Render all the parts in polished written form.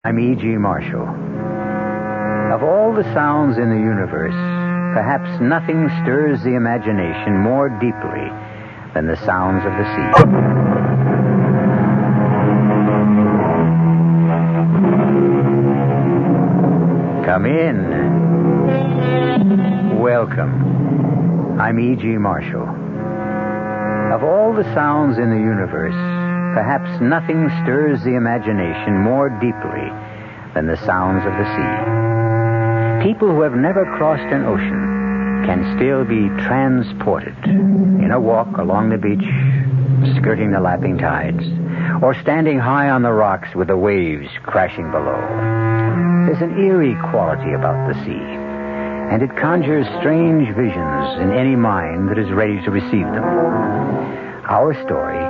I'm E.G. Marshall. Of all the sounds in the universe, perhaps nothing stirs the imagination more deeply than the sounds of the sea. Come in. Welcome. I'm E.G. Marshall. Of all the sounds in the universe, perhaps nothing stirs the imagination more deeply than the sounds of the sea. People who have never crossed an ocean can still be transported in a walk along the beach, skirting the lapping tides, or standing high on the rocks with the waves crashing below. There's an eerie quality about the sea, and it conjures strange visions in any mind that is ready to receive them. Our story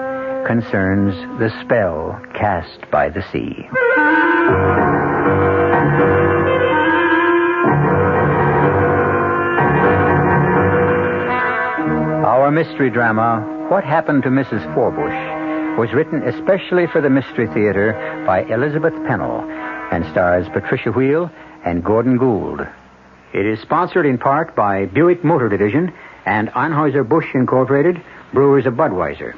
concerns the spell cast by the sea. Our mystery drama, What Happened to Mrs. Forbush, was written especially for the Mystery Theater by Elizabeth Pennell and stars Patricia Wheel and Gordon Gould. It is sponsored in part by Buick Motor Division and Anheuser-Busch Incorporated, brewers of Budweiser.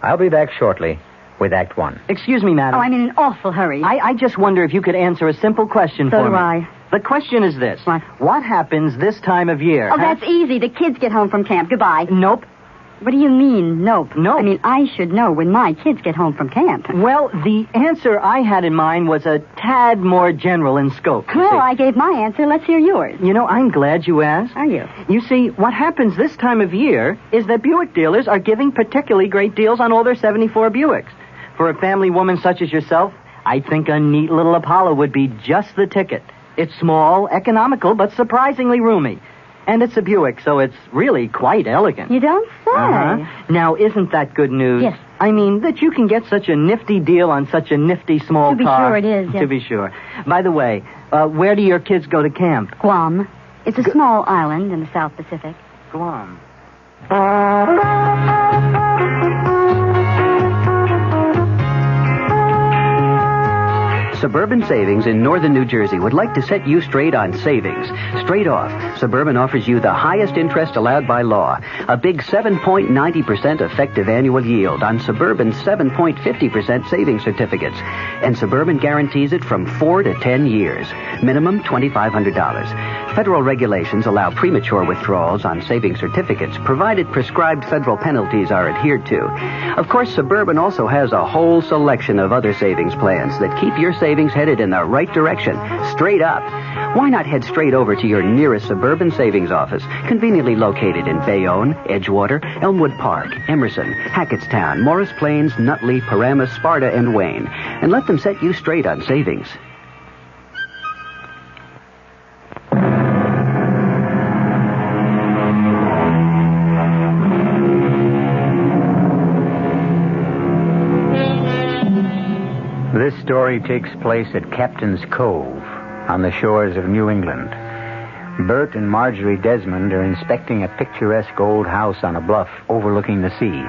I'll be back shortly with Act One. Excuse me, madam. Oh, I'm in an awful hurry. I just wonder if you could answer a simple question for me. So do I. The question is this. What happens this time of year? Oh, that's easy. The kids get home from camp. Goodbye. Nope. What do you mean, nope? Nope. I mean, I should know when my kids get home from camp. Well, the answer I had in mind was a tad more general in scope. Well, I gave my answer. Let's hear yours. You know, I'm glad you asked. Are you? You see, what happens this time of year is that Buick dealers are giving particularly great deals on all their 74 Buicks. For a family woman such as yourself, I think a neat little Apollo would be just the ticket. It's small, economical, but surprisingly roomy. And it's a Buick, so it's really quite elegant. You don't say. Uh-huh. Now, isn't that good news? Yes. I mean, that you can get such a nifty deal on such a nifty small car. To be sure it is, yes. To be sure. By the way, where do your kids go to camp? Guam. It's a small island in the South Pacific. Guam. Suburban Savings in northern New Jersey would like to set you straight on savings. Straight off, Suburban offers you the highest interest allowed by law. A big 7.90% effective annual yield on Suburban's 7.50% savings certificates. And Suburban guarantees it from 4 to 10 years. Minimum $2,500. Federal regulations allow premature withdrawals on savings certificates, provided prescribed federal penalties are adhered to. Of course, Suburban also has a whole selection of other savings plans that keep your savings headed in the right direction, straight up. Why not head straight over to your nearest Suburban savings office, conveniently located in Bayonne, Edgewater, Elmwood Park, Emerson, Hackettstown, Morris Plains, Nutley, Paramus, Sparta, and Wayne, and let them set you straight on savings. This story takes place at Captain's Cove on the shores of New England. Bert and Marjorie Desmond are inspecting a picturesque old house on a bluff overlooking the sea.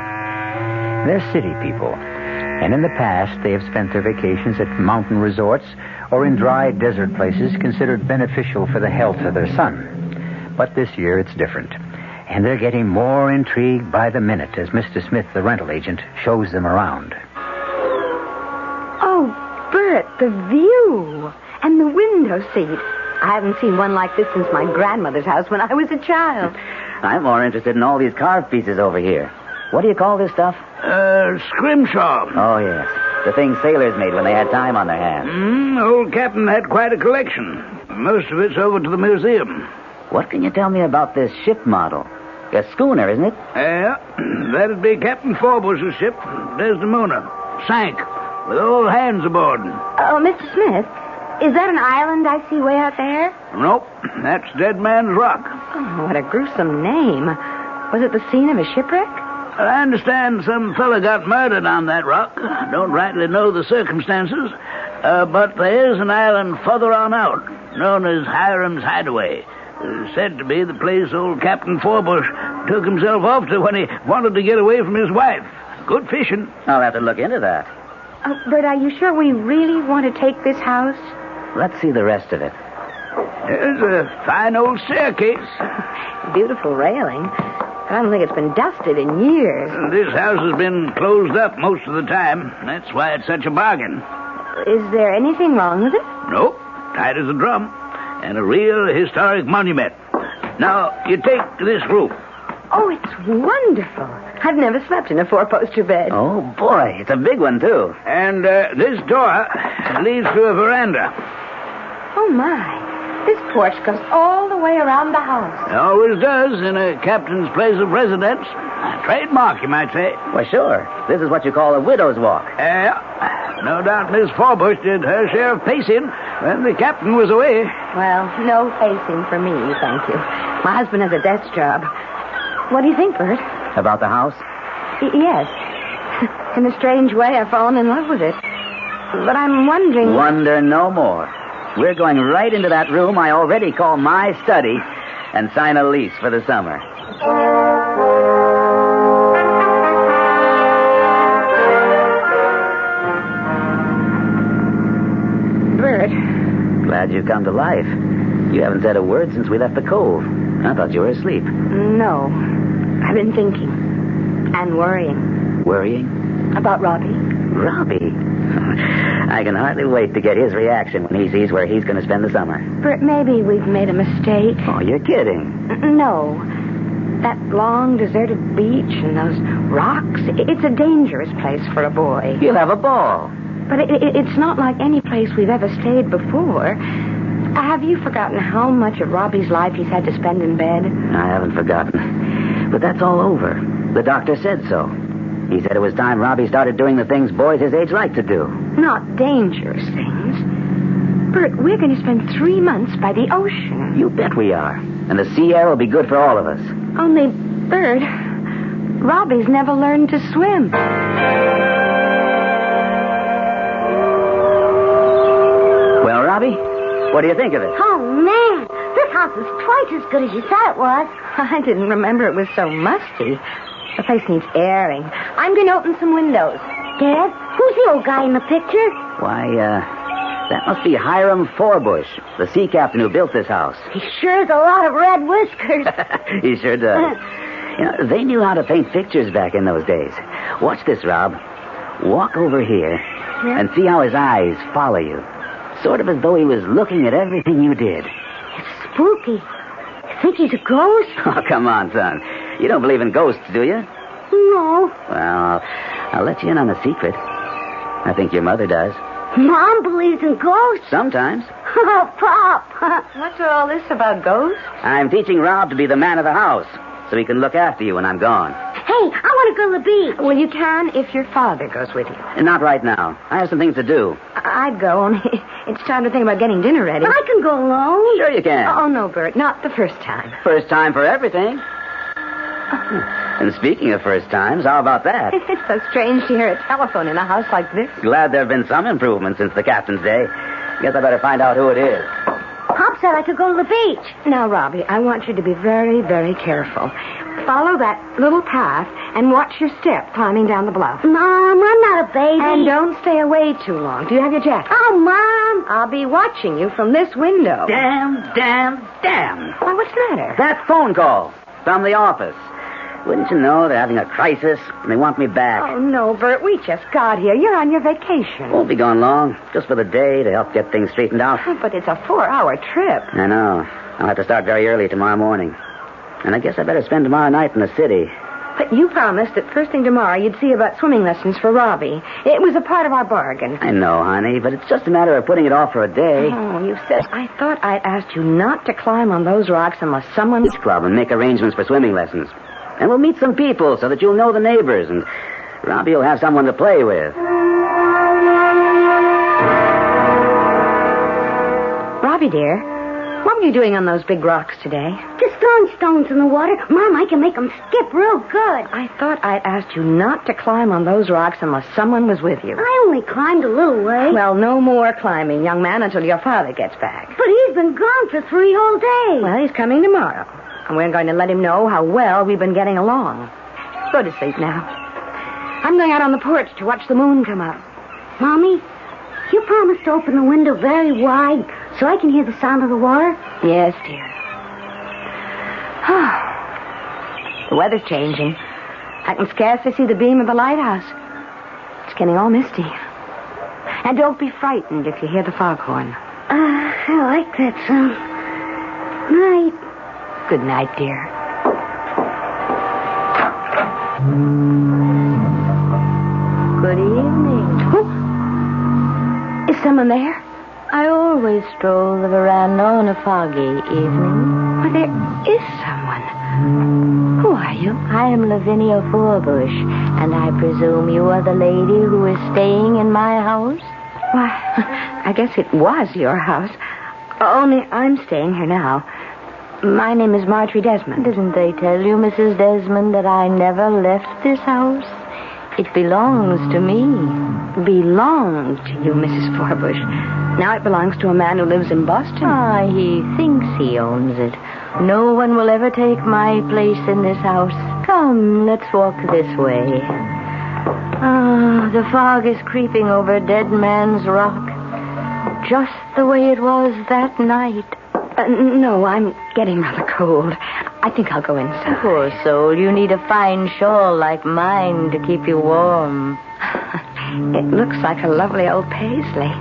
They're city people, and in the past they have spent their vacations at mountain resorts or in dry desert places considered beneficial for the health of their son. But this year it's different, and they're getting more intrigued by the minute as Mr. Smith, the rental agent, shows them around. Oh, Bert, the view and the window seat. I haven't seen one like this since my grandmother's house when I was a child. I'm more interested in all these carved pieces over here. What do you call this stuff? Scrimshaw. Oh, yes. The things sailors made when they had time on their hands. Old Captain had quite a collection. Most of it's over to the museum. What can you tell me about this ship model? A schooner, isn't it? Yeah, that'd be Captain Forbush's ship, Desdemona. Sank, with all hands aboard. Oh, Mr. Smith, is that an island I see way out there? Nope, that's Dead Man's Rock. Oh, what a gruesome name. Was it the scene of a shipwreck? I understand some fella got murdered on that rock. Don't rightly know the circumstances. But there is an island further on out, known as Hiram's Hideaway. Said to be the place old Captain Forbush took himself off to when he wanted to get away from his wife. Good fishing. I'll have to look into that. Bert, are you sure we really want to take this house? Let's see the rest of it. There's a fine old staircase. Beautiful railing. I don't think it's been dusted in years. This house has been closed up most of the time. That's why it's such a bargain. Is there anything wrong with it? Nope. Tight as a drum. And a real historic monument. Now, you take this room. Oh, it's wonderful. I've never slept in a four-poster bed. Oh, boy. It's a big one, too. And this door leads to a veranda. Oh, my. This porch goes all the way around the house. It always does in a captain's place of residence. A trademark, you might say. Well, sure. This is what you call a widow's walk. No doubt Miss Forbush did her share of pacing when the captain was away. Well, no pacing for me, thank you. My husband has a desk job. What do you think, Bert? About the house? Yes. In a strange way, I've fallen in love with it. But I'm wondering... Wonder no more. We're going right into that room I already call my study and sign a lease for the summer. Bert. Glad you've come to life. You haven't said a word since we left the cove. I thought you were asleep. No. I've been thinking. And worrying. Worrying? About Robbie. Robbie? I can hardly wait to get his reaction when he sees where he's going to spend the summer. Bert, maybe we've made a mistake. Oh, you're kidding. No. That long, deserted beach and those rocks, it's a dangerous place for a boy. You'll have a ball. But it's not like any place we've ever stayed before. Have you forgotten how much of Robbie's life he's had to spend in bed? I haven't forgotten. But that's all over. The doctor said so. He said it was time Robbie started doing the things boys his age like to do. Not dangerous things. Bert, we're going to spend 3 months by the ocean. You bet we are. And the sea air will be good for all of us. Only, Bert, Robbie's never learned to swim. Well, Robbie, what do you think of it? Oh, man. This house is twice as good as you thought it was. I didn't remember it was so musty. The place needs airing. I'm going to open some windows. Dad, who's the old guy in the picture? Why, that must be Hiram Forbush, the sea captain who built this house. He sure has a lot of red whiskers. He sure does. You know, they knew how to paint pictures back in those days. Watch this, Rob. Walk over here and see how his eyes follow you. Sort of as though he was looking at everything you did. It's spooky. You think he's a ghost? Oh, come on, son. You don't believe in ghosts, do you? No. Well, I'll let you in on a secret. I think your mother does. Mom believes in ghosts. Sometimes. Oh, Pop. What's all this about ghosts? I'm teaching Rob to be the man of the house, so he can look after you when I'm gone. Hey, I want to go to the beach. Well, you can if your father goes with you. Not right now. I have some things to do. I'd go, only it's time to think about getting dinner ready. I can go alone. Sure you can. Oh, no, Bert, not the first time. First time for everything. And speaking of first times, how about that? It's so strange to hear a telephone in a house like this. Glad there have been some improvements since the captain's day. Guess I better find out who it is. Pop said I could go to the beach. Now, Robbie, I want you to be very, very careful. Follow that little path and watch your step climbing down the bluff. Mom, I'm not a baby. And don't stay away too long. Do you have your jacket? Oh, Mom. I'll be watching you from this window. Damn. Why, what's the matter? That phone call from the office. Wouldn't you know they're having a crisis and they want me back? Oh, no, Bert, we just got here. You're on your vacation. Won't be gone long. Just for the day to help get things straightened out. But it's a 4-hour trip. I know. I'll have to start very early tomorrow morning. And I guess I better spend tomorrow night in the city. But you promised that first thing tomorrow you'd see about swimming lessons for Robbie. It was a part of our bargain. I know, honey, but it's just a matter of putting it off for a day. Oh, you said... I thought I'd asked you not to climb on those rocks unless someone... Beach club and make arrangements for swimming lessons. And we'll meet some people so that you'll know the neighbors, and Robbie will have someone to play with. Robbie, dear, what were you doing on those big rocks today? Just throwing stones in the water. Mom, I can make them skip real good. I thought I'd asked you not to climb on those rocks unless someone was with you. I only climbed a little way. Well, no more climbing, young man, until your father gets back. But he's been gone for 3 whole days. Well, he's coming tomorrow. And we're going to let him know how well we've been getting along. Go to sleep now. I'm going out on the porch to watch the moon come up. Mommy, you promised to open the window very wide so I can hear the sound of the water? Yes, dear. The weather's changing. I can scarcely see the beam of the lighthouse. It's getting all misty. And don't be frightened if you hear the foghorn. I like that sound. Night. Good night, dear. Good evening. Oh. Is someone there? I always stroll the veranda on a foggy evening. Well, there is someone. Who are you? I am Lavinia Forbush, and I presume you are the lady who is staying in my house? Why, I guess it was your house. Only I'm staying here now. My name is Marjorie Desmond. Didn't they tell you, Mrs. Desmond, that I never left this house? It belongs to me. Belonged to you, Mrs. Forbush. Now it belongs to a man who lives in Boston. Ah, he thinks he owns it. No one will ever take my place in this house. Come, let's walk this way. Ah, the fog is creeping over Dead Man's Rock. Just the way it was that night. No, I'm getting rather cold. I think I'll go inside. Poor soul, you need a fine shawl like mine to keep you warm. It looks like a lovely old paisley.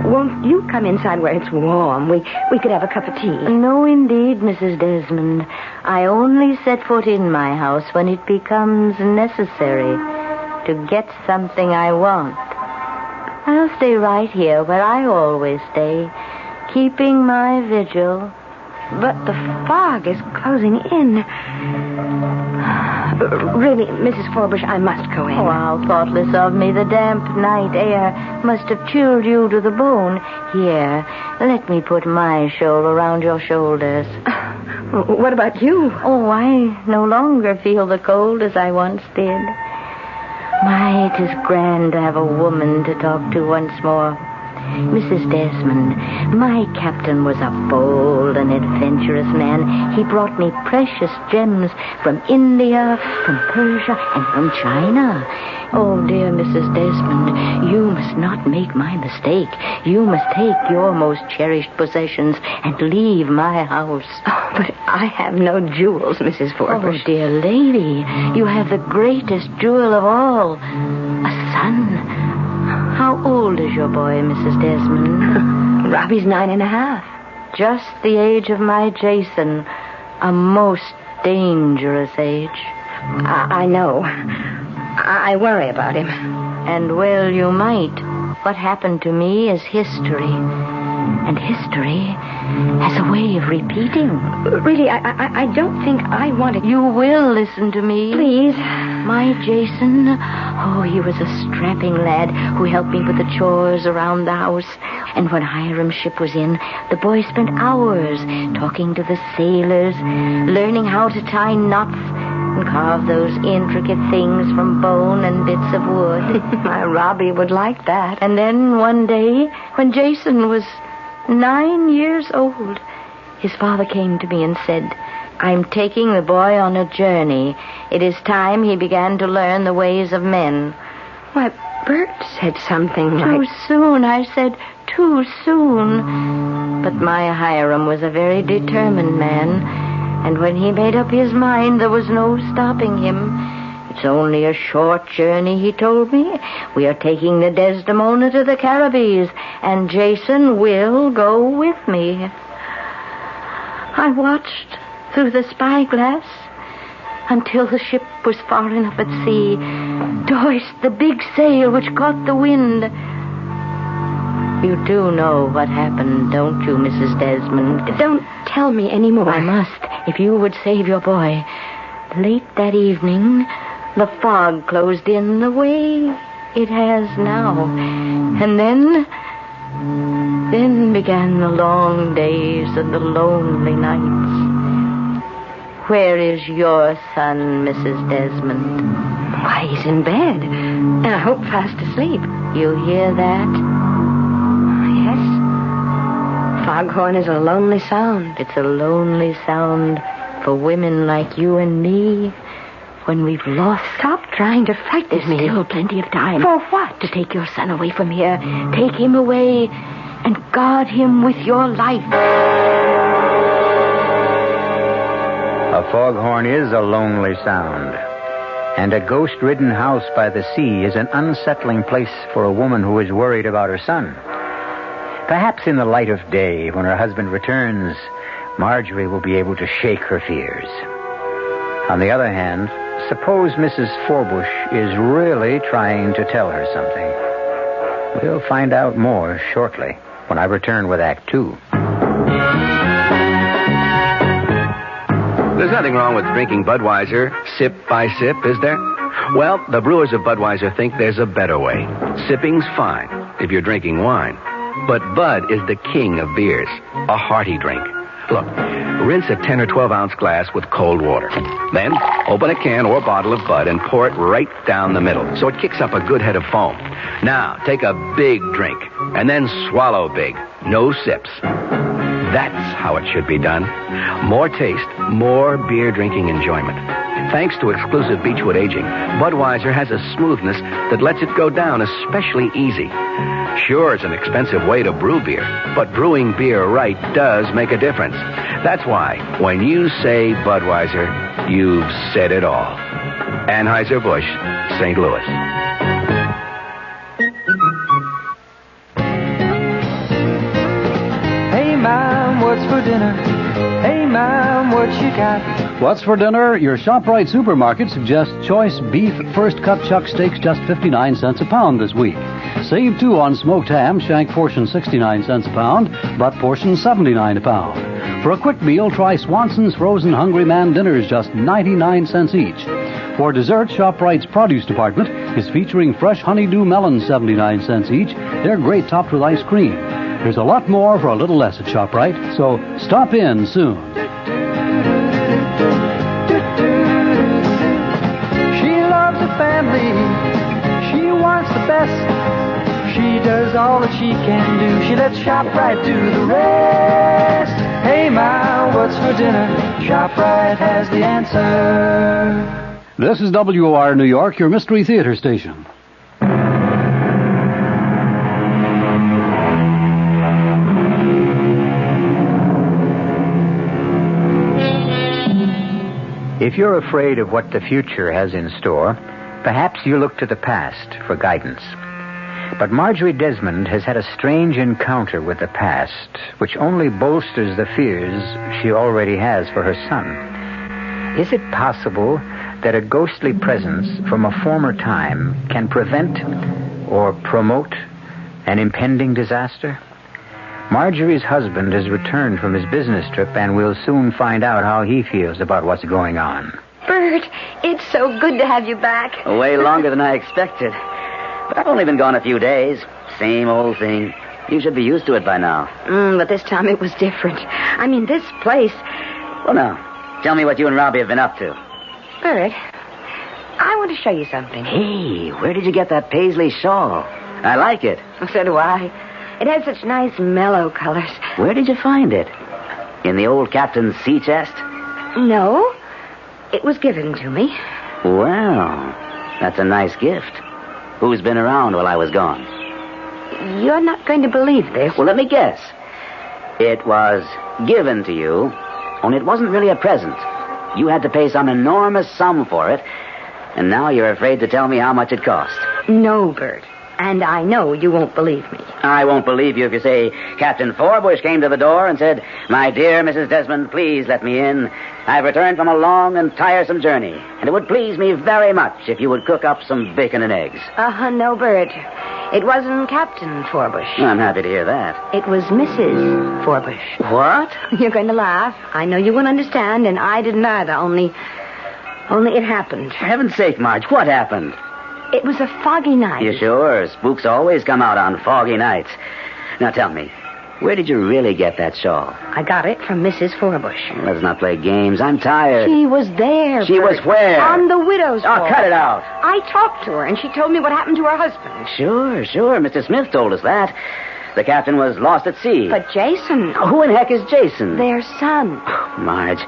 Won't you come inside where it's warm? We could have a cup of tea. No, indeed, Mrs. Desmond. I only set foot in my house when it becomes necessary to get something I want. I'll stay right here where I always stay, keeping my vigil. But the fog is closing in. Really, Mrs. Forbush, I must go in. Oh, how thoughtless of me. The damp night air must have chilled you to the bone. Here, let me put my shawl around your shoulders. What about you? Oh, I no longer feel the cold as I once did. My, it is grand to have a woman to talk to once more. Mrs. Desmond, my captain was a bold and adventurous man. He brought me precious gems from India, from Persia, and from China. Oh, dear Mrs. Desmond, you must not make my mistake. You must take your most cherished possessions and leave my house. Oh, but I have no jewels, Mrs. Forbush. Oh, dear lady, you have the greatest jewel of all, a son. How old is your boy, Mrs. Desmond? Robbie's 9.5. Just the age of my Jason. A most dangerous age. I know. I worry about him. And well, you might. What happened to me is history. And history has a way of repeating. Really, I don't think I want to... You will listen to me. Please. My Jason, oh, he was a strapping lad who helped me with the chores around the house. And when Hiram's ship was in, the boy spent hours talking to the sailors, learning how to tie knots and carve those intricate things from bone and bits of wood. My Robbie would like that. And then one day, when Jason was 9 years old, his father came to me and said, I'm taking the boy on a journey. It is time he began to learn the ways of men. Why, Bert said something like... Too soon, I said, too soon. But my Hiram was a very determined man, and when he made up his mind, there was no stopping him. It's only a short journey, he told me. We are taking the Desdemona to the Caribbees, and Jason will go with me. I watched through the spyglass until the ship was far enough at sea to hoist the big sail which caught the wind. You do know what happened, don't you, Mrs. Desmond? Don't tell me any more. I must, if you would save your boy. Late that evening, the fog closed in the way it has now. And then began the long days and the lonely nights. Where is your son, Mrs. Desmond? Why, he's in bed. And I hope fast asleep. You hear that? Yes. Foghorn is a lonely sound. It's a lonely sound for women like you and me when we've lost. Stop trying to frighten me. There's still plenty of time. For what? To take your son away from here. Take him away and guard him with your life. A foghorn is a lonely sound, and a ghost-ridden house by the sea is an unsettling place for a woman who is worried about her son. Perhaps in the light of day, when her husband returns, Marjorie will be able to shake her fears. On the other hand, suppose Mrs. Forbush is really trying to tell her something. We'll find out more shortly when I return with Act 2. There's nothing wrong with drinking Budweiser sip by sip, is there? Well, the brewers of Budweiser think there's a better way. Sipping's fine if you're drinking wine. But Bud is the king of beers, a hearty drink. Look, rinse a 10 or 12-ounce glass with cold water. Then open a can or bottle of Bud and pour it right down the middle so it kicks up a good head of foam. Now, take a big drink and then swallow big. No sips. That's how it should be done. More taste, more beer drinking enjoyment. Thanks to exclusive Beechwood aging, Budweiser has a smoothness that lets it go down especially easy. Sure, it's an expensive way to brew beer, but brewing beer right does make a difference. That's why, when you say Budweiser, you've said it all. Anheuser-Busch, St. Louis. Hey, Mom, what's for dinner? Hey, Mom, what you got? What's for dinner? Your ShopRite supermarket suggests choice beef first cut chuck steaks just 59 cents a pound this week. Save, too, on smoked ham, shank portion 69 cents a pound, butt portion 79 a pound. For a quick meal, try Swanson's Frozen Hungry Man dinners, just 99 cents each. For dessert, ShopRite's produce department is featuring fresh honeydew melons, 79 cents each. They're great topped with ice cream. There's a lot more for a little less at ShopRite, so stop in soon. She loves the family. She wants the best. She does all that she can do. She lets ShopRite do the rest. Hey, Ma, what's for dinner? ShopRite has the answer. This is WOR New York, your Mystery Theater station. If you're afraid of what the future has in store, perhaps you look to the past for guidance. But Marjorie Desmond has had a strange encounter with the past, which only bolsters the fears she already has for her son. Is it possible that a ghostly presence from a former time can prevent or promote an impending disaster? Marjorie's husband has returned from his business trip, and we'll soon find out how he feels about what's going on. Bert, it's so good to have you back. Way longer than I expected. But I've only been gone a few days. Same old thing. You should be used to it by now. But this time it was different. I mean, this place... Well, now, tell me what you and Robbie have been up to. Bert, I want to show you something. Hey, where did you get that paisley shawl? I like it. So do I. It has such nice mellow colors. Where did you find it? In the old captain's sea chest? No. It was given to me. Well, that's a nice gift. Who's been around while I was gone? You're not going to believe this. Well, let me guess. It was given to you, only it wasn't really a present. You had to pay some enormous sum for it, and now you're afraid to tell me how much it cost. No, Bert. And I know you won't believe me. I won't believe you if you say Captain Forbush came to the door and said, "My dear Mrs. Desmond, please let me in. I've returned from a long and tiresome journey, and it would please me very much if you would cook up some bacon and eggs." No, Bert. It wasn't Captain Forbush. I'm happy to hear that. It was Mrs. Forbush. What? You're going to laugh. I know you won't understand, and I didn't either, only it happened. For heaven's sake, Marge, what happened? It was a foggy night. You sure? Spooks always come out on foggy nights. Now tell me, where did you really get that shawl? I got it from Mrs. Forbush. Let's not play games. I'm tired. She was there. She was where? On the widow's ball. Oh, cut it out. I talked to her, and she told me what happened to her husband. Sure. Mr. Smith told us that. The captain was lost at sea. But Jason... Who in heck is Jason? Their son. Marge,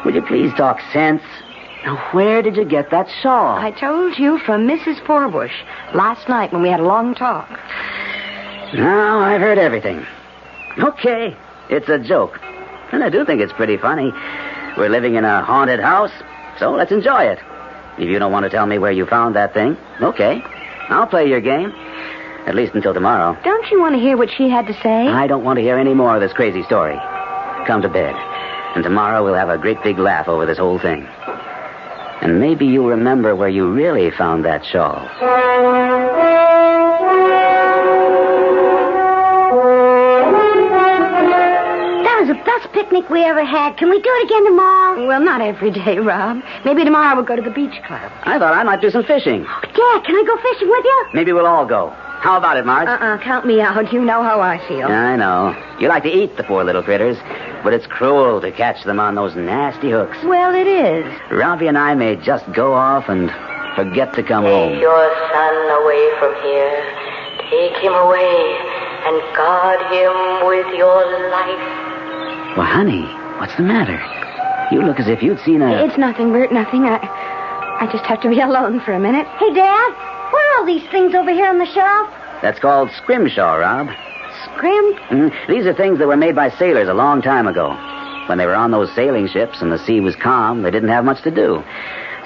will you please talk sense? Now, where did you get that shawl? I told you, from Mrs. Forbush last night when we had a long talk. Now, I've heard everything. Okay, it's a joke. And I do think it's pretty funny. We're living in a haunted house, so let's enjoy it. If you don't want to tell me where you found that thing, okay. I'll play your game. At least until tomorrow. Don't you want to hear what she had to say? I don't want to hear any more of this crazy story. Come to bed. And tomorrow we'll have a great big laugh over this whole thing. And maybe you'll remember where you really found that shawl. That was the best picnic we ever had. Can we do it again tomorrow? Well, not every day, Rob. Maybe tomorrow we'll go to the beach club. I thought I might do some fishing. Dad, can I go fishing with you? Maybe we'll all go. How about it, Marge? Count me out. You know how I feel. I know. You like to eat the poor little critters, but it's cruel to catch them on those nasty hooks. Well, it is. Robbie and I may just go off and forget to come home. Take your son away from here. Take him away and guard him with your life. Well, honey, what's the matter? You look as if you'd seen a... It's nothing, Bert, nothing. I just have to be alone for a minute. Hey, Dad, what are all these things over here on the shelf? That's called scrimshaw, Rob. Scrim? These are things that were made by sailors a long time ago. When they were on those sailing ships and the sea was calm, they didn't have much to do.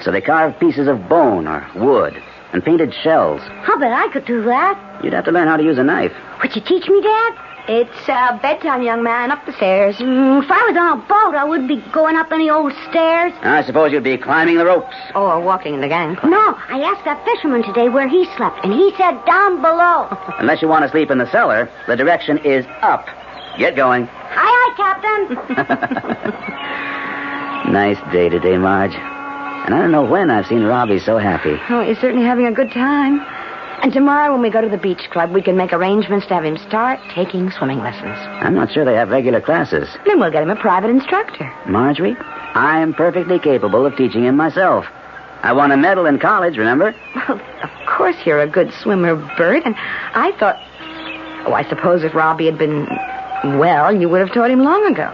So they carved pieces of bone or wood and painted shells. I'll bet I could do that. You'd have to learn how to use a knife. Would you teach me, Dad? It's bedtime, young man. Up the stairs. If I was on a boat, I wouldn't be going up any old stairs. I suppose you'd be climbing the ropes. Or walking in the gangplank. No, I asked that fisherman today where he slept, and he said down below. Unless you want to sleep in the cellar, the direction is up. Get going. Aye, Captain. Nice day today, Marge. And I don't know when I've seen Robbie so happy. Oh, he's certainly having a good time. And tomorrow when we go to the beach club, we can make arrangements to have him start taking swimming lessons. I'm not sure they have regular classes. Then we'll get him a private instructor. Marjorie, I am perfectly capable of teaching him myself. I won a medal in college, remember? Well, of course you're a good swimmer, Bert, and I thought... Oh, I suppose if Robbie had been well, you would have taught him long ago.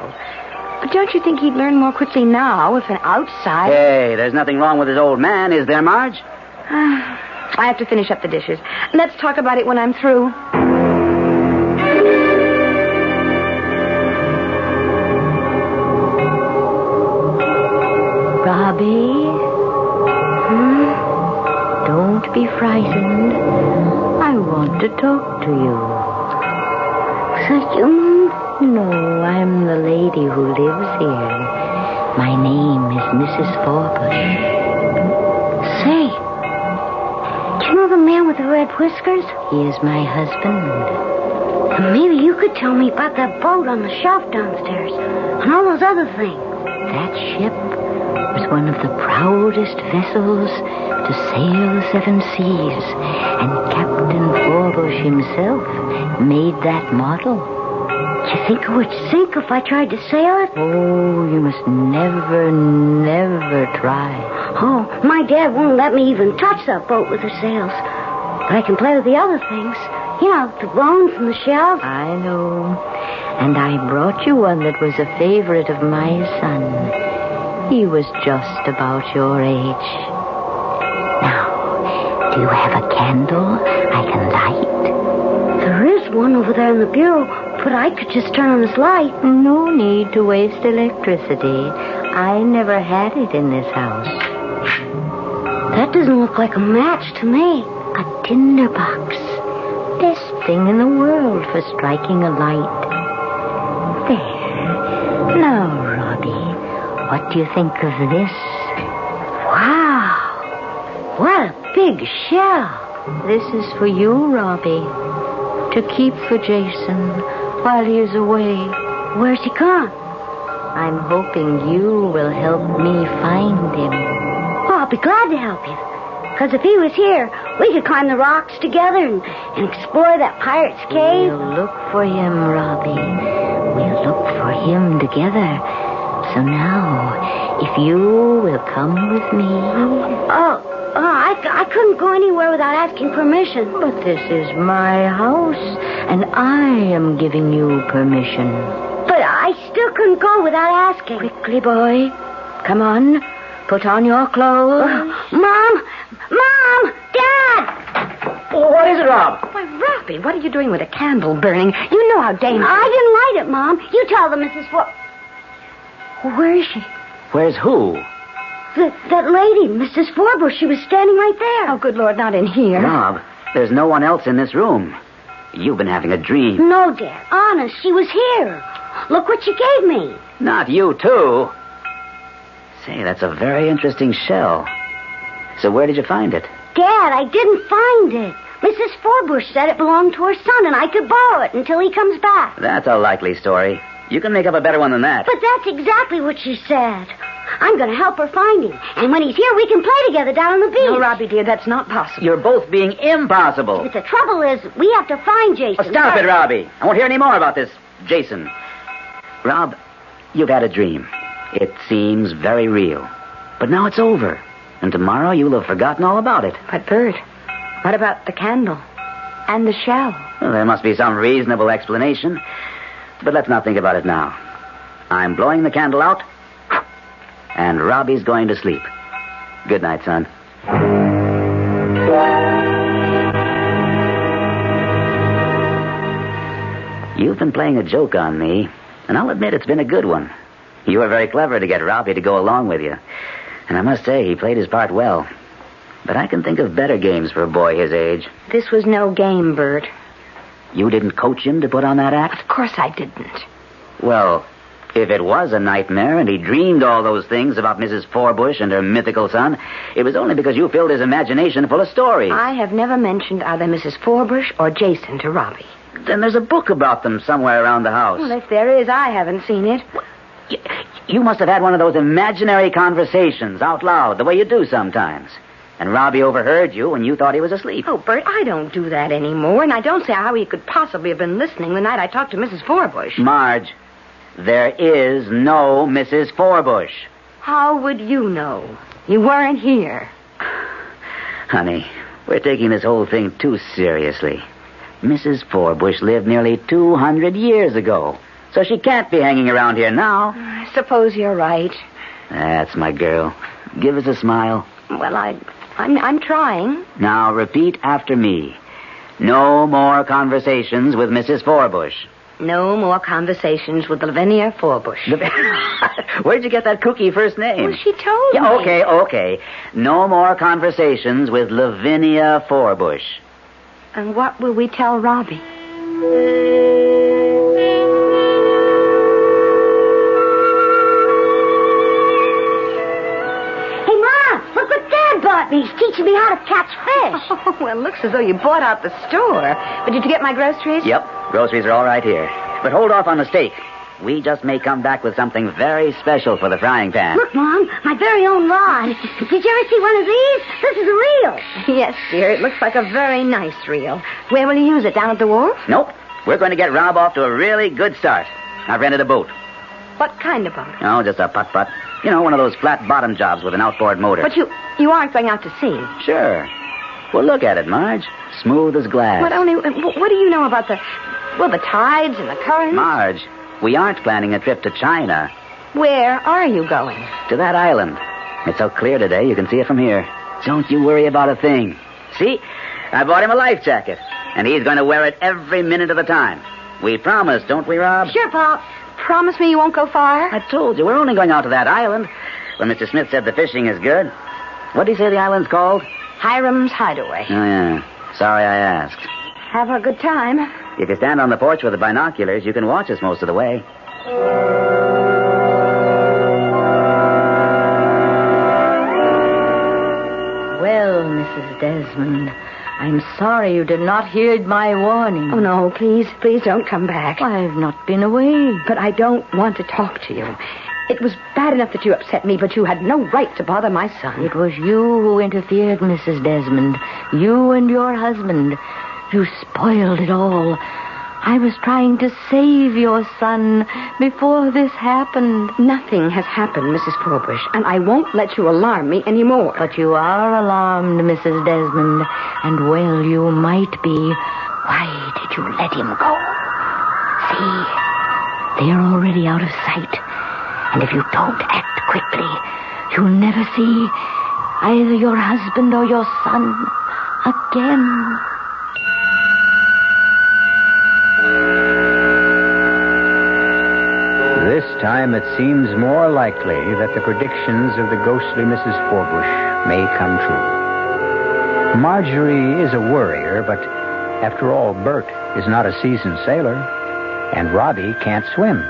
But don't you think he'd learn more quickly now if an outside... Hey, there's nothing wrong with his old man, is there, Marge? I have to finish up the dishes. Let's talk about it when I'm through. Robbie? Don't be frightened. I want to talk to you. Is that you, Mom? No, I'm the lady who lives here. My name is Mrs. Forbush. Say, do you know the man with the red whiskers? He is my husband. Maybe you could tell me about that boat on the shelf downstairs and all those other things. That ship was one of the proudest vessels to sail the seven seas, and Captain Forbush himself made that model. Do you think it would sink if I tried to sail it? Oh, you must never, never try. Oh, my dad won't let me even touch that boat with the sails. But I can play with the other things. You know, the bones and the shells. I know. And I brought you one that was a favorite of my son. He was just about your age. Now, do you have a candle I can light? There is one over there in the bureau, but I could just turn on this light. No need to waste electricity. I never had it in this house. That doesn't look like a match to me. A tinderbox. Best thing in the world for striking a light. There. Now, Robbie, what do you think of this? Wow. What a big shell. This is for you, Robbie. To keep for Jason while he is away. Where's he gone? I'm hoping you will help me find him. Oh, I'll be glad to help you. Because if he was here, we could climb the rocks together and explore that pirate's cave. We'll look for him, Robbie. We'll look for him together. So now, if you will come with me... I couldn't go anywhere without asking permission. But this is my house, and I am giving you permission. But I still couldn't go without asking. Quickly, boy. Come on. Put on your clothes. Mom! Dad! What is it, Rob? Why, Robbie, what are you doing with a candle burning? You know how dangerous... I didn't light it, Mom. You tell them, Mrs. Where is she? Where's who? That lady, Mrs. Forbush. She was standing right there. Oh, good Lord, not in here. Rob, there's no one else in this room. You've been having a dream. No, Dad. Honest, she was here. Look what she gave me. Not you, too. Say, that's a very interesting shell. So where did you find it? Dad, I didn't find it. Mrs. Forbush said it belonged to her son and I could borrow it until he comes back. That's a likely story. You can make up a better one than that. But that's exactly what she said. I'm going to help her find him. And when he's here, we can play together down on the beach. No, Robbie, dear, that's not possible. You're both being impossible. But the trouble is, we have to find Jason. Oh, stop it, Robbie. I won't hear any more about this Jason. Rob, you've had a dream. It seems very real. But now it's over. And tomorrow you'll have forgotten all about it. But, Bert, what about the candle and the shell? Well, there must be some reasonable explanation. But let's not think about it now. I'm blowing the candle out, and Robbie's going to sleep. Good night, son. You've been playing a joke on me, and I'll admit it's been a good one. You were very clever to get Robbie to go along with you. And I must say, he played his part well. But I can think of better games for a boy his age. This was no game, Bert. You didn't coach him to put on that act? Of course I didn't. Well, if it was a nightmare and he dreamed all those things about Mrs. Forbush and her mythical son, it was only because you filled his imagination full of stories. I have never mentioned either Mrs. Forbush or Jason to Robbie. Then there's a book about them somewhere around the house. Well, if there is, I haven't seen it. You must have had one of those imaginary conversations out loud, the way you do sometimes. And Robbie overheard you and you thought he was asleep. Oh, Bert, I don't do that anymore, and I don't see how he could possibly have been listening the night I talked to Mrs. Forbush. Marge, there is no Mrs. Forbush. How would you know? You weren't here. Honey, we're taking this whole thing too seriously. Mrs. Forbush lived nearly 200 years ago, so she can't be hanging around here now. I suppose you're right. That's my girl. Give us a smile. Well, I'm trying. Now, repeat after me. No more conversations with Mrs. Forbush. No more conversations with Lavinia Forbush. Where'd you get that kooky first name? Well, she told me. Okay. No more conversations with Lavinia Forbush. And what will we tell Robbie? He's teaching me how to catch fish. Oh, well, it looks as though you bought out the store. But did you get my groceries? Yep, groceries are all right here. But hold off on the steak. We just may come back with something very special for the frying pan. Look, Mom, my very own rod. Did you ever see one of these? This is a reel. Yes, dear, it looks like a very nice reel. Where will you use it, down at the wharf? Nope. We're going to get Rob off to a really good start. I've rented a boat. What kind of boat? Oh, just a putt-putt. You know, one of those flat-bottom jobs with an outboard motor. But you aren't going out to sea. Sure. Well, look at it, Marge. Smooth as glass. What do you know about the tides and the currents? Marge, we aren't planning a trip to China. Where are you going? To that island. It's so clear today, you can see it from here. Don't you worry about a thing. See? I bought him a life jacket, and he's going to wear it every minute of the time. We promise, don't we, Rob? Sure, Pop. Promise me you won't go far? I told you, we're only going out to that island. When Mr. Smith said the fishing is good. What did he say the island's called? Hiram's Hideaway. Oh, yeah. Sorry I asked. Have a good time. If you stand on the porch with the binoculars, you can watch us most of the way. Well, Mrs. Desmond, I'm sorry you did not heed my warning. Oh, no, please don't come back. I've not been away. But I don't want to talk to you. It was bad enough that you upset me, but you had no right to bother my son. It was you who interfered, Mrs. Desmond. You and your husband. You spoiled it all. I was trying to save your son before this happened. Nothing has happened, Mrs. Forbush, and I won't let you alarm me anymore. But you are alarmed, Mrs. Desmond, and well you might be. Why did you let him go? See, they're already out of sight. And if you don't act quickly, you'll never see either your husband or your son again. This time it seems more likely that the predictions of the ghostly Mrs. Forbush may come true. Marjorie is a worrier, but after all, Bert is not a seasoned sailor, and Robbie can't swim.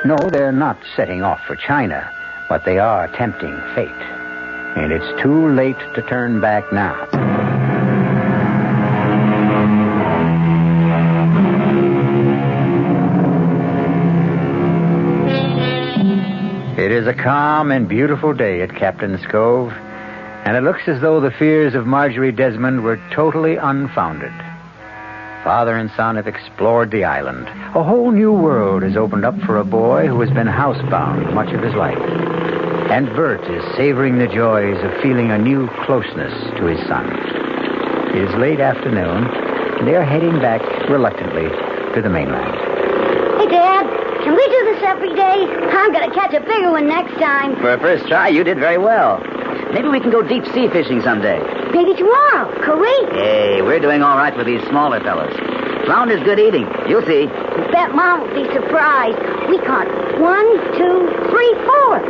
No, they're not setting off for China, but they are tempting fate. And it's too late to turn back now. It is a calm and beautiful day at Captain's Cove, and it looks as though the fears of Marjorie Desmond were totally unfounded. Father and son have explored the island. A whole new world has opened up for a boy who has been housebound much of his life. And Bert is savoring the joys of feeling a new closeness to his son. It is late afternoon, and they are heading back reluctantly to the mainland. Hey, Dad, can we do this every day? I'm going to catch a bigger one next time. For a first try, you did very well. Maybe we can go deep sea fishing someday. Maybe tomorrow. Could we? Hey, we're doing all right with these smaller fellows. Flounder's good eating. You'll see. Bet Mom will be surprised. We caught 1, 2, 3, 4.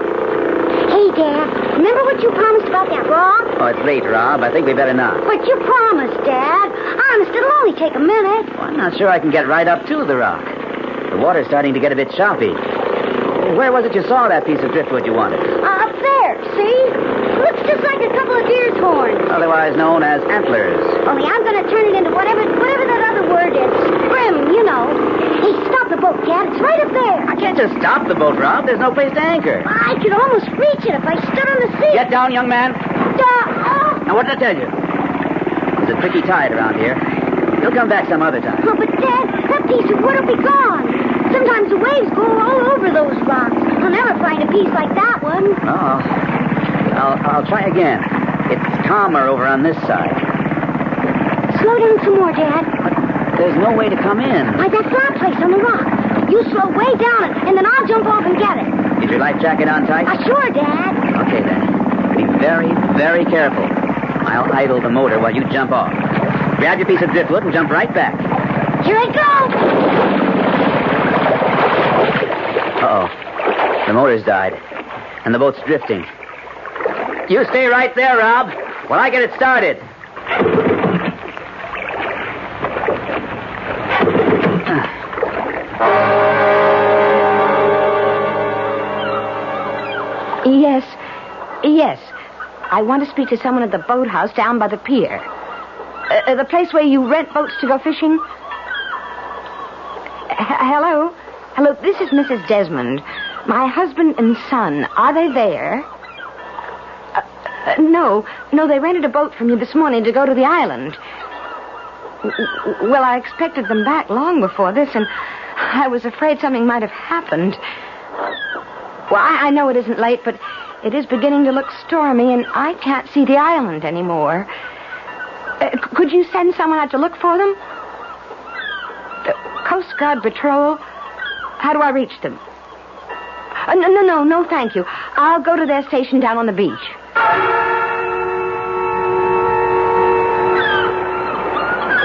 Hey, Dad, remember what you promised about that rock? Oh, it's late, Rob. I think we better not. But you promised, Dad. Honest, it'll only take a minute. Well, I'm not sure I can get right up to the rock. The water's starting to get a bit choppy. Where was it you saw that piece of driftwood you wanted? Up there, see? Looks just like a couple of deer's horns. Otherwise known as antlers. Only I'm going to turn it into whatever that other word is. Brim, you know. Hey, stop the boat, Dad. It's right up there. I can't just stop the boat, Rob. There's no place to anchor. I could almost reach it if I stood on the seat. Get down, young man. Now, what did I tell you? There's a tricky tide around here. He'll come back some other time. Oh, but Dad, that piece of wood will be gone. Sometimes the waves go all over those rocks. I'll never find a piece like that one. Oh. I'll try again. It's calmer over on this side. Slow down some more, Dad. But there's no way to come in. Like that flat place on the rock. You slow way down and then I'll jump off and get it. Is your life jacket on tight? Sure, Dad. Okay, then. Be very, very careful. I'll idle the motor while you jump off. Grab your piece of driftwood and jump right back. Here I go. Uh-oh. The motor's died. And the boat's drifting. You stay right there, Rob, while I get it started. Yes. I want to speak to someone at the boathouse down by the pier. The place where you rent boats to go fishing. Hello? Hello, this is Mrs. Desmond. My husband and son, are they there? No, they rented a boat from you this morning to go to the island. Well, I expected them back long before this, and I was afraid something might have happened. Well, I know it isn't late, but it is beginning to look stormy, and I can't see the island anymore. Could you send someone out to look for them? The Coast Guard Patrol? How do I reach them? No, thank you. I'll go to their station down on the beach.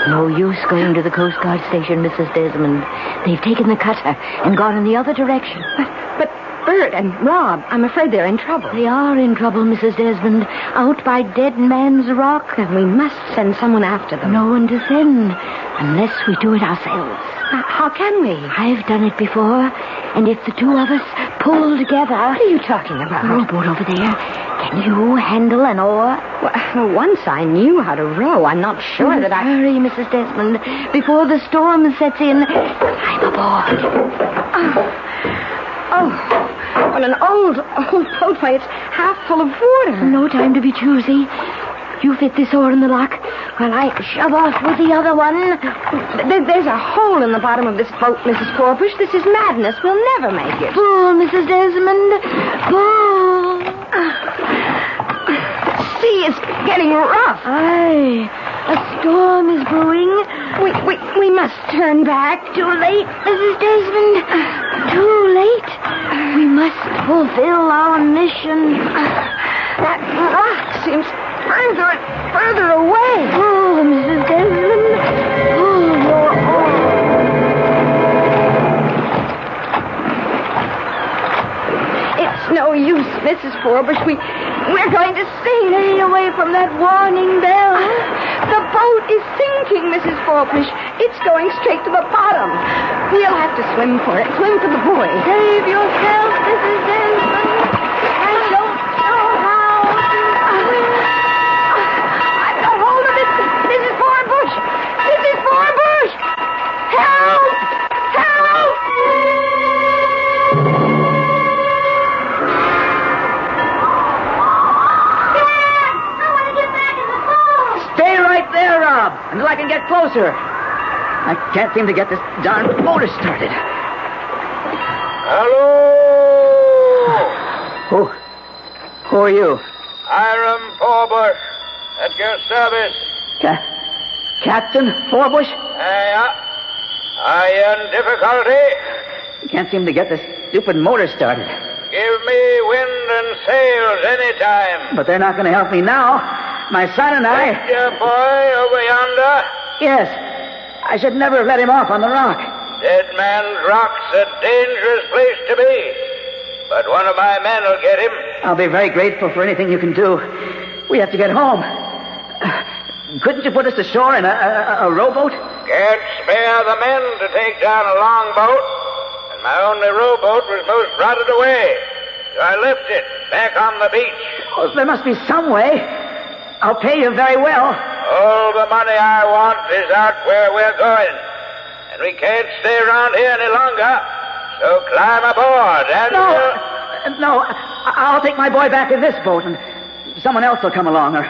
No use going to the Coast Guard station, Mrs. Desmond. They've taken the cutter and gone in the other direction. But Bert and Rob, I'm afraid they're in trouble. They are in trouble, Mrs. Desmond. Out by Dead Man's Rock. Then we must send someone after them. No one to send, unless we do it ourselves. How can we? I've done it before, and if the two of us pull together... What are you talking about? The rowboat over there. Can you handle an oar? Well, once I knew how to row, I'm not sure that I... Hurry, Mrs. Desmond. Before the storm sets in, I'm aboard. Well, an old boatway. It's half full of water. No time to be choosy. You fit this oar in the lock while I shove off with the other one. There's a hole in the bottom of this boat, Mrs. Forbush. This is madness. We'll never make it. Pull, Mrs. Desmond. Pull. The sea is getting rough. Aye. A storm is brewing. We must turn back. Too late, Mrs. Desmond. Too late. We must fulfill our mission. That rock seems further and further away. Oh, Mrs. Desmond. Oh, you're all. It's no use, Mrs. Forbush. We're going to stay away from that warning bell. The boat is sinking, Mrs. Forbush. It's going straight to the bottom. We'll have to swim for it. Swim for the boy. Save yourself, Mrs. Desmond. I don't know how to swim. I've got hold of it. Mrs. Forbush. Mrs. Forbush. Help! Help! Stay right there, Rob, until I can get closer. I can't seem to get this darn motor started. Hello? Who are you? Hiram Forbush, at your service. Captain Forbush? Yeah. Are you in difficulty? I can't seem to get this stupid motor started. Give me wind and sails any time. But they're not going to help me now. My son and I... Is your boy over yonder? Yes. I should never have let him off on the rock. Dead Man's Rock's a dangerous place to be. But one of my men will get him. I'll be very grateful for anything you can do. We have to get home. Couldn't you put us ashore in a rowboat? Can't spare the men to take down a long boat. And my only rowboat was most rotted away. So I left it back on the beach. Oh, there must be some way. I'll pay you very well. All the money I want is out where we're going. And we can't stay around here any longer. So climb aboard and... No, I'll take my boy back in this boat, and someone else will come along, or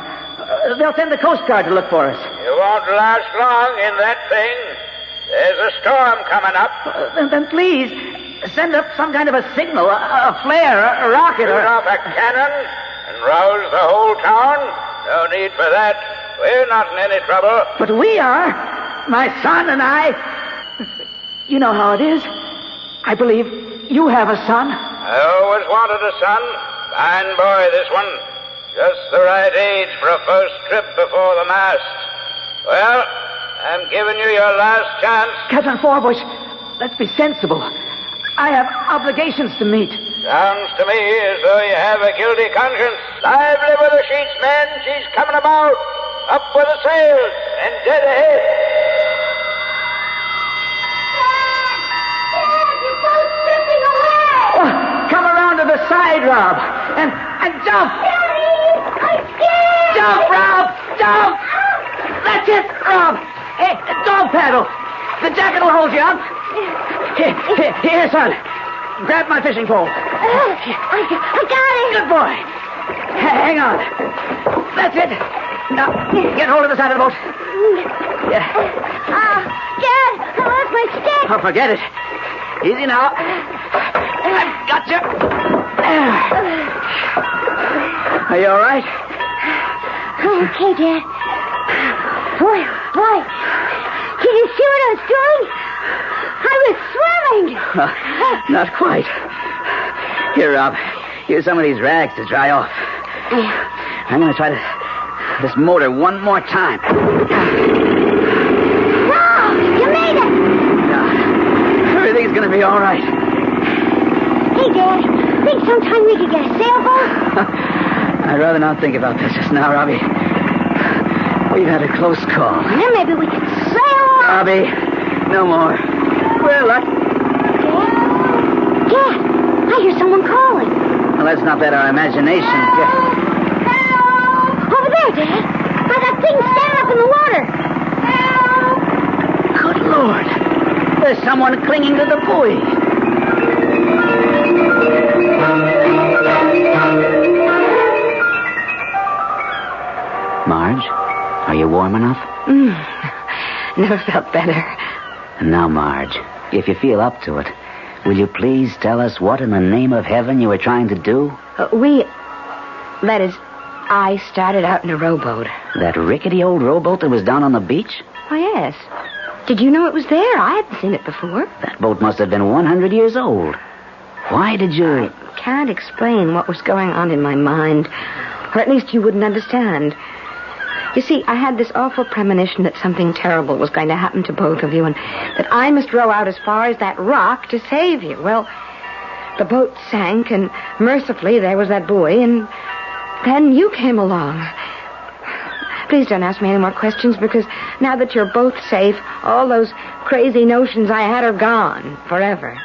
they'll send the Coast Guard to look for us. You won't last long in that thing. There's a storm coming up. Then please, send up some kind of a signal, a flare, a rocket, Shoot off a cannon and rouse the whole town. No need for that. We're not in any trouble. But we are. My son and I. You know how it is. I believe you have a son. I always wanted a son. Fine boy, this one. Just the right age for a first trip before the mast. Well, I'm giving you your last chance. Captain Forbush, let's be sensible. I have obligations to meet. Sounds to me as though you have a guilty conscience. Lively with the sheets, men. She's coming about. Up with the sails and dead ahead. Your boat's drifting away. Oh, come around to the side, Rob, and jump. Daddy, I'm scared. Jump, Rob, jump. That's it, Rob. Hey, dog paddle. The jacket will hold you up. Here, son. Grab my fishing pole. I got it. Good boy. Hang on. That's it. Now, get hold of the side of the boat. Dad, I lost my stick. Oh, forget it. Easy now. I've got you. Are you all right? I'm okay, Dad. Boy. Did you see what I was doing? I was swimming. Not quite. Here, Rob. Here's some of these rags to dry off. I'm going to try this motor one more time. Wow, you made it. Everything's going to be all right. Hey, Dad, think sometime we could get a sailboat? I'd rather not think about this just now, Robbie. We've had a close call. And then maybe we could sail off. Robbie, no more. We're lucky. Dad, I hear someone calling. Well, let's not let our imagination get... Over there, Dad. By that thing standing up in the water. Good Lord. There's someone clinging to the buoy. Marge, are you warm enough? Never felt better. And now, Marge, if you feel up to it, will you please tell us what in the name of heaven you were trying to do? I started out in a rowboat. That rickety old rowboat that was down on the beach? Oh, yes. Did you know it was there? I hadn't seen it before. That boat must have been 100 years old. Why did you... can't explain what was going on in my mind. Or at least you wouldn't understand. You see, I had this awful premonition that something terrible was going to happen to both of you and that I must row out as far as that rock to save you. Well, the boat sank, and mercifully there was that buoy, and then you came along. Please don't ask me any more questions, because now that you're both safe, all those crazy notions I had are gone forever.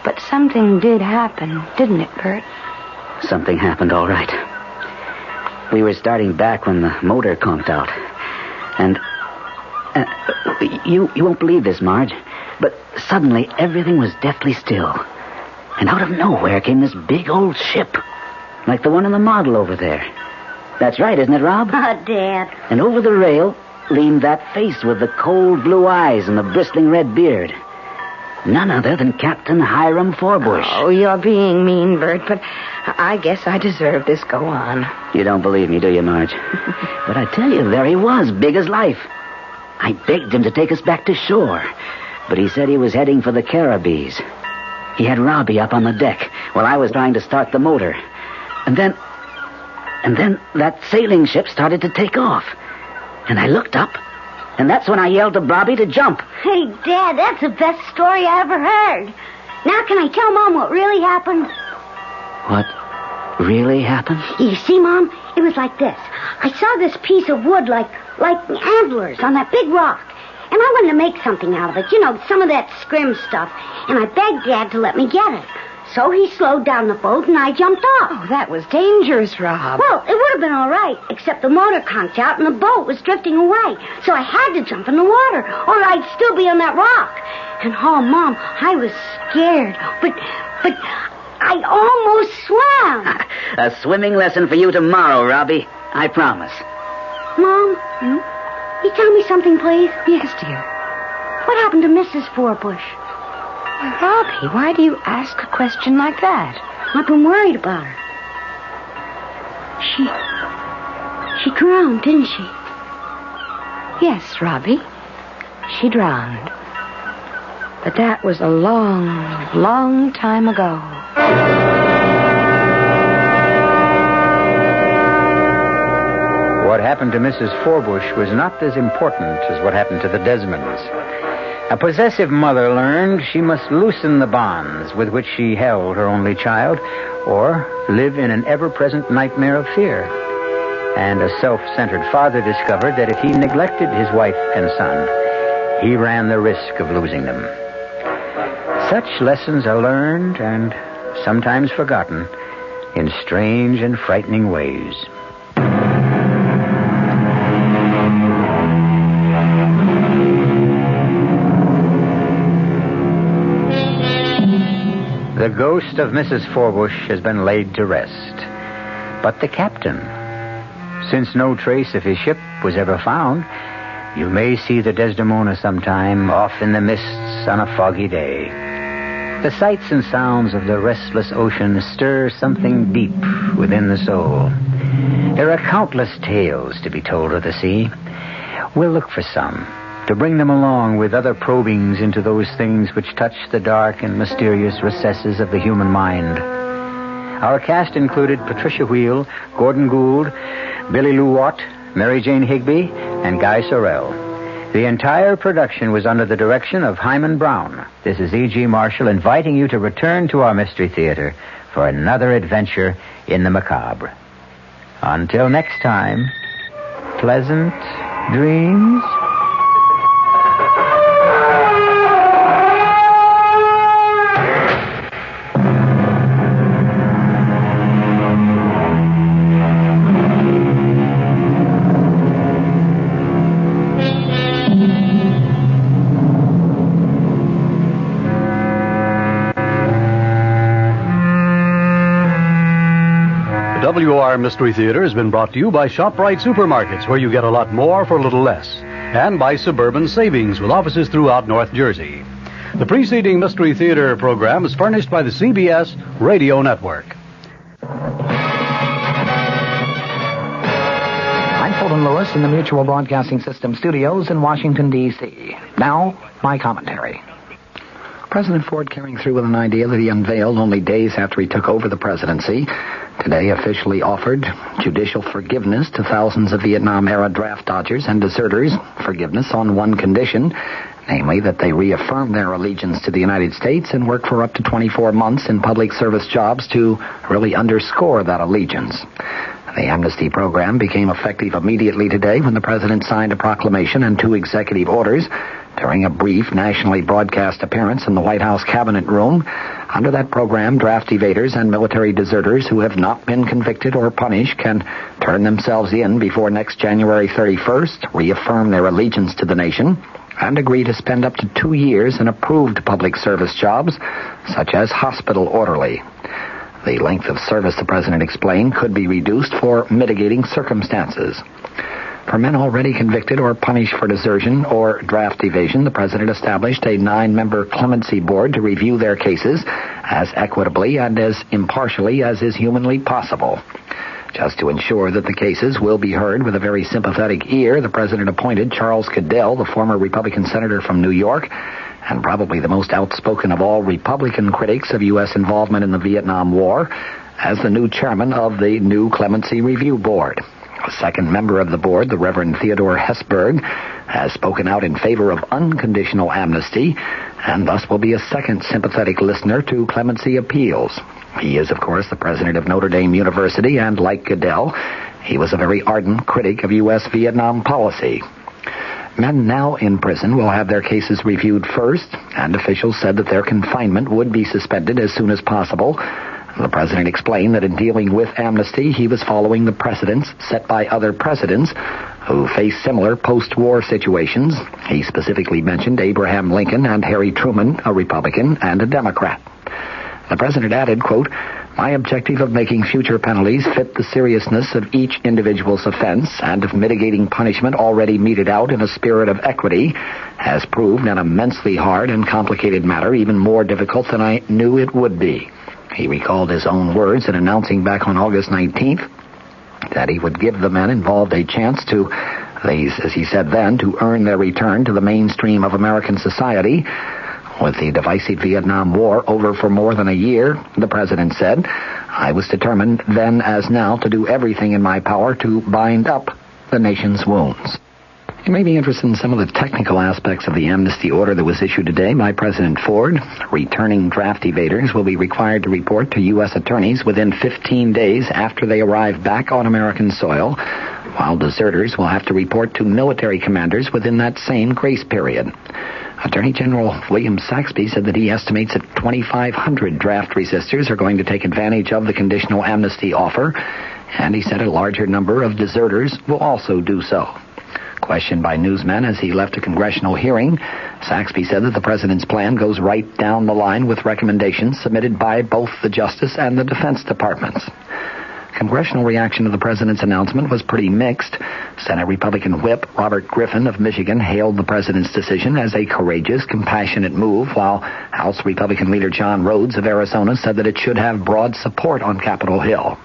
But something did happen, didn't it, Bert? Something happened, all right. We were starting back when the motor conked out. And you won't believe this, Marge, but suddenly everything was deathly still. And out of nowhere came this big old ship, like the one in the model over there. That's right, isn't it, Rob? Oh, Dad. And over the rail leaned that face with the cold blue eyes and the bristling red beard. None other than Captain Hiram Forbush. Oh, you're being mean, Bert, but I guess I deserve this. Go on. You don't believe me, do you, Marge? But I tell you, there he was, big as life. I begged him to take us back to shore, but he said he was heading for the Caribbees. He had Robbie up on the deck while I was trying to start the motor. And then that sailing ship started to take off. And I looked up, and that's when I yelled to Bobby to jump. Hey, Dad, that's the best story I ever heard. Now can I tell Mom what really happened? What really happened? You see, Mom, it was like this. I saw this piece of wood like antlers on that big rock. And I wanted to make something out of it. You know, some of that scrim stuff. And I begged Dad to let me get it. So he slowed down the boat and I jumped off. Oh, that was dangerous, Rob. Well, it would have been all right, except the motor conked out and the boat was drifting away. So I had to jump in the water, or I'd still be on that rock. And, oh, Mom, I was scared. But I almost swam. A swimming lesson for you tomorrow, Robbie. I promise. Mom? You tell me something, please? Yes, dear. What happened to Mrs. Forbush? Well, Robbie, why do you ask a question like that? I've been worried about her. She drowned, didn't she? Yes, Robbie. She drowned. But that was a long, long time ago. What happened to Mrs. Forbush was not as important as what happened to the Desmonds. A possessive mother learned she must loosen the bonds with which she held her only child, or live in an ever-present nightmare of fear. And a self-centered father discovered that if he neglected his wife and son, he ran the risk of losing them. Such lessons are learned and sometimes forgotten in strange and frightening ways. The ghost of Mrs. Forbush has been laid to rest. But the captain, since no trace of his ship was ever found, you may see the Desdemona sometime off in the mists on a foggy day. The sights and sounds of the restless ocean stir something deep within the soul. There are countless tales to be told of the sea. We'll look for some, to bring them along with other probings into those things which touch the dark and mysterious recesses of the human mind. Our cast included Patricia Wheel, Gordon Gould, Billy Lou Watt, Mary Jane Higby, and Guy Sorrell. The entire production was under the direction of Himan Brown. This is E.G. Marshall inviting you to return to our Mystery Theater for another adventure in the macabre. Until next time, pleasant dreams. WR Mystery Theater has been brought to you by ShopRite Supermarkets, where you get a lot more for a little less, and by Suburban Savings, with offices throughout North Jersey. The preceding Mystery Theater program is furnished by the CBS Radio Network. I'm Fulton Lewis in the Mutual Broadcasting System studios in Washington, D.C. Now, my commentary. President Ford carrying through with an idea that he unveiled only days after he took over the presidency, today officially offered judicial forgiveness to thousands of Vietnam-era draft dodgers and deserters, forgiveness on one condition, namely that they reaffirm their allegiance to the United States and work for up to 24 months in public service jobs to really underscore that allegiance. The amnesty program became effective immediately today when the president signed a proclamation and 2 executive orders during a brief nationally broadcast appearance in the White House Cabinet Room. Under that program, draft evaders and military deserters who have not been convicted or punished can turn themselves in before next January 31st, reaffirm their allegiance to the nation, and agree to spend up to 2 years in approved public service jobs, such as hospital orderly. The length of service, the president explained, could be reduced for mitigating circumstances. For men already convicted or punished for desertion or draft evasion, the president established a 9-member clemency board to review their cases as equitably and as impartially as is humanly possible. Just to ensure that the cases will be heard with a very sympathetic ear, the president appointed Charles Goodell, the former Republican senator from New York, and probably the most outspoken of all Republican critics of U.S. involvement in the Vietnam War, as the new chairman of the new Clemency Review Board. A second member of the board, the Reverend Theodore Hesburgh, has spoken out in favor of unconditional amnesty and thus will be a second sympathetic listener to clemency appeals. He is, of course, the president of Notre Dame University, and like Goodell, he was a very ardent critic of U.S. Vietnam policy. Men now in prison will have their cases reviewed first, and officials said that their confinement would be suspended as soon as possible. The president explained that in dealing with amnesty, he was following the precedents set by other presidents who faced similar post-war situations. He specifically mentioned Abraham Lincoln and Harry Truman, a Republican and a Democrat. The president added, quote, "My objective of making future penalties fit the seriousness of each individual's offense and of mitigating punishment already meted out in a spirit of equity has proved an immensely hard and complicated matter, even more difficult than I knew it would be." He recalled his own words in announcing back on August 19th that he would give the men involved a chance to, as he said then, to earn their return to the mainstream of American society. With the divisive Vietnam War over for more than a year, the president said, "I was determined then as now to do everything in my power to bind up the nation's wounds." You may be interested in some of the technical aspects of the amnesty order that was issued today by President Ford. Returning draft evaders will be required to report to U.S. attorneys within 15 days after they arrive back on American soil, while deserters will have to report to military commanders within that same grace period. Attorney General William Saxby said that he estimates that 2,500 draft resistors are going to take advantage of the conditional amnesty offer, and he said a larger number of deserters will also do so. Questioned by newsmen as he left a congressional hearing, Saxby said that the president's plan goes right down the line with recommendations submitted by both the Justice and the Defense Departments. Congressional reaction to the president's announcement was pretty mixed. Senate Republican Whip Robert Griffin of Michigan hailed the president's decision as a courageous, compassionate move, while House Republican leader John Rhodes of Arizona said that it should have broad support on Capitol Hill.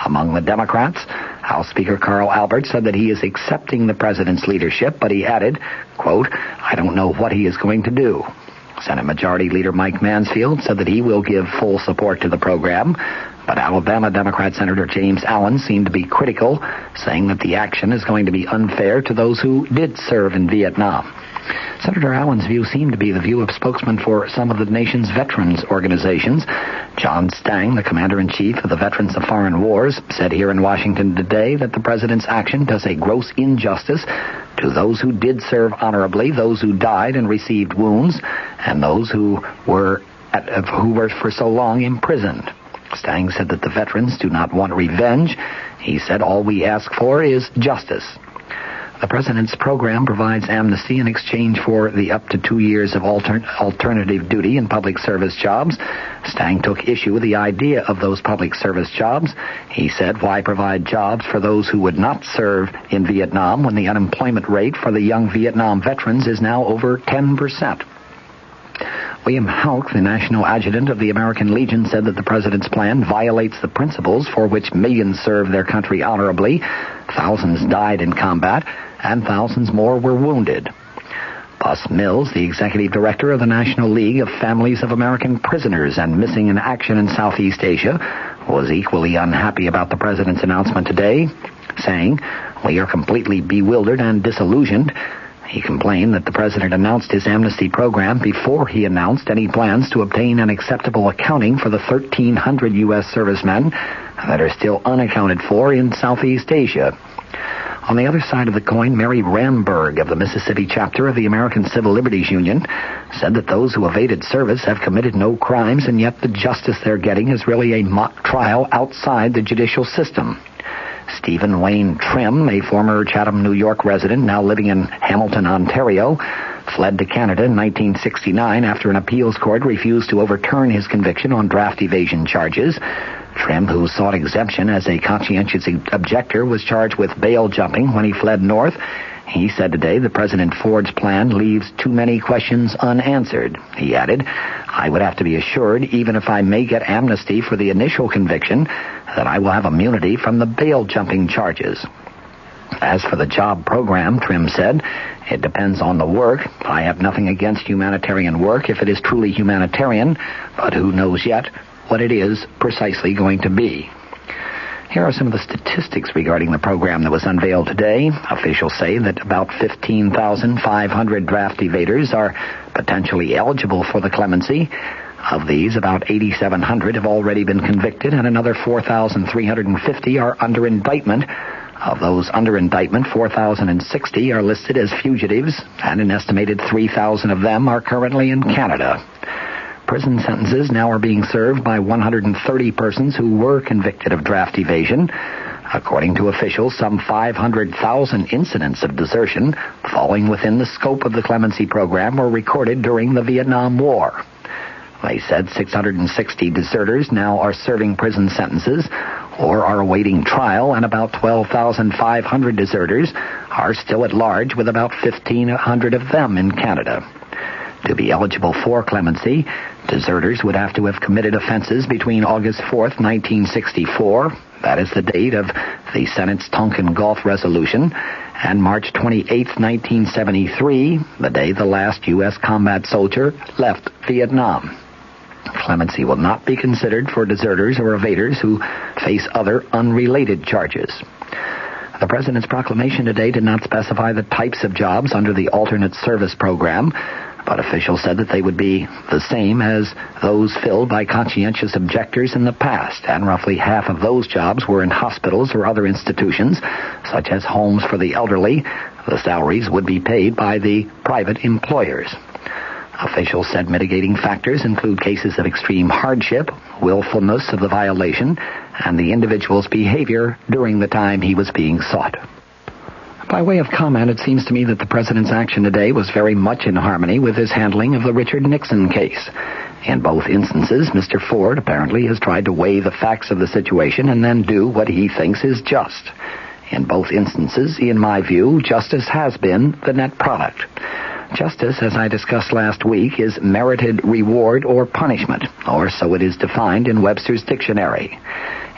Among the Democrats, House Speaker Carl Albert said that he is accepting the president's leadership, but he added, quote, "I don't know what he is going to do." Senate Majority Leader Mike Mansfield said that he will give full support to the program, but Alabama Democrat Senator James Allen seemed to be critical, saying that the action is going to be unfair to those who did serve in Vietnam. Senator Allen's view seemed to be the view of spokesman for some of the nation's veterans organizations. John Stang, the commander-in-chief of the Veterans of Foreign Wars, said here in Washington today that the president's action does a gross injustice to those who did serve honorably, those who died and received wounds, and those who were for so long imprisoned. Stang said that the veterans do not want revenge. He said all we ask for is justice. The president's program provides amnesty in exchange for the up to 2 years of alternative duty in public service jobs. Stang took issue with the idea of those public service jobs. He said, "Why provide jobs for those who would not serve in Vietnam when the unemployment rate for the young Vietnam veterans is now over 10%? William Houck, the national adjutant of the American Legion, said that the president's plan violates the principles for which millions served their country honorably. Thousands died in combat, and thousands more were wounded. Bus Mills, the executive director of the National League of Families of American Prisoners and Missing in Action in Southeast Asia, was equally unhappy about the president's announcement today, saying, "We are completely bewildered and disillusioned." He complained that the president announced his amnesty program before he announced any plans to obtain an acceptable accounting for the 1,300 U.S. servicemen that are still unaccounted for in Southeast Asia. On the other side of the coin, Mary Ramberg of the Mississippi chapter of the American Civil Liberties Union said that those who evaded service have committed no crimes, and yet the justice they're getting is really a mock trial outside the judicial system. Stephen Wayne Trim, a former Chatham, New York resident now living in Hamilton, Ontario, fled to Canada in 1969 after an appeals court refused to overturn his conviction on draft evasion charges. Trim, who sought exemption as a conscientious objector, was charged with bail jumping when he fled north. He said today that President Ford's plan leaves too many questions unanswered. He added, "I would have to be assured, even if I may get amnesty for the initial conviction, that I will have immunity from the bail jumping charges." As for the job program, Trim said, "It depends on the work. I have nothing against humanitarian work if it is truly humanitarian, but who knows yet what it is precisely going to be." Here are some of the statistics regarding the program that was unveiled today. Officials say that about 15,500 draft evaders are potentially eligible for the clemency. Of these, about 8,700 have already been convicted, and another 4,350 are under indictment. Of those under indictment, 4,060 are listed as fugitives, and an estimated 3,000 of them are currently in Canada. Prison sentences now are being served by 130 persons who were convicted of draft evasion. According to officials, some 500,000 incidents of desertion falling within the scope of the clemency program were recorded during the Vietnam War. They said 660 deserters now are serving prison sentences or are awaiting trial, and about 12,500 deserters are still at large, with about 1,500 of them in Canada. To be eligible for clemency, deserters would have to have committed offenses between August 4th, 1964, that is the date of the Senate's Tonkin Gulf Resolution, and March 28th, 1973, the day the last U.S. combat soldier left Vietnam. Clemency will not be considered for deserters or evaders who face other unrelated charges. The President's proclamation today did not specify the types of jobs under the alternate service program, but officials said that they would be the same as those filled by conscientious objectors in the past, and roughly half of those jobs were in hospitals or other institutions, such as homes for the elderly. The salaries would be paid by the private employers. Officials said mitigating factors include cases of extreme hardship, willfulness of the violation, and the individual's behavior during the time he was being sought. By way of comment, it seems to me that the President's action today was very much in harmony with his handling of the Richard Nixon case. In both instances, Mr. Ford apparently has tried to weigh the facts of the situation and then do what he thinks is just. In both instances, in my view, justice has been the net product. Justice, as I discussed last week, is merited reward or punishment, or so it is defined in Webster's dictionary.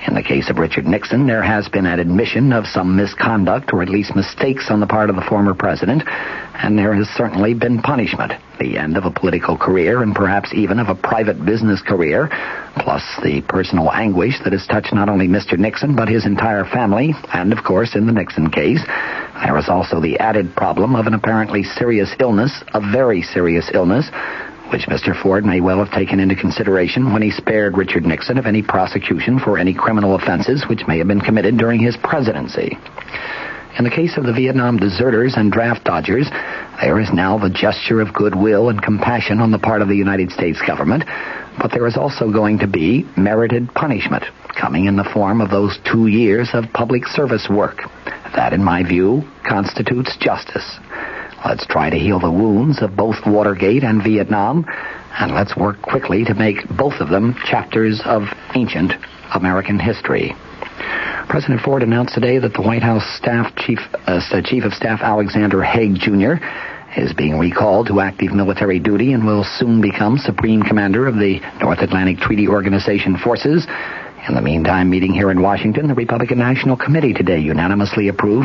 In the case of Richard Nixon, there has been an admission of some misconduct or at least mistakes on the part of the former president, and there has certainly been punishment, the end of a political career and perhaps even of a private business career, plus the personal anguish that has touched not only Mr. Nixon but his entire family, and of course in the Nixon case, there is also the added problem of an apparently serious illness, a very serious illness, which Mr. Ford may well have taken into consideration when he spared Richard Nixon of any prosecution for any criminal offenses which may have been committed during his presidency. In the case of the Vietnam deserters and draft dodgers, there is now the gesture of goodwill and compassion on the part of the United States government, but there is also going to be merited punishment, coming in the form of those 2 years of public service work. That, in my view, constitutes justice. Let's try to heal the wounds of both Watergate and Vietnam, and let's work quickly to make both of them chapters of ancient American history. President Ford announced today that the White House Chief of Staff Alexander Haig, Jr. is being recalled to active military duty and will soon become Supreme Commander of the North Atlantic Treaty Organization forces. In the meantime, meeting here in Washington, the Republican National Committee today unanimously approved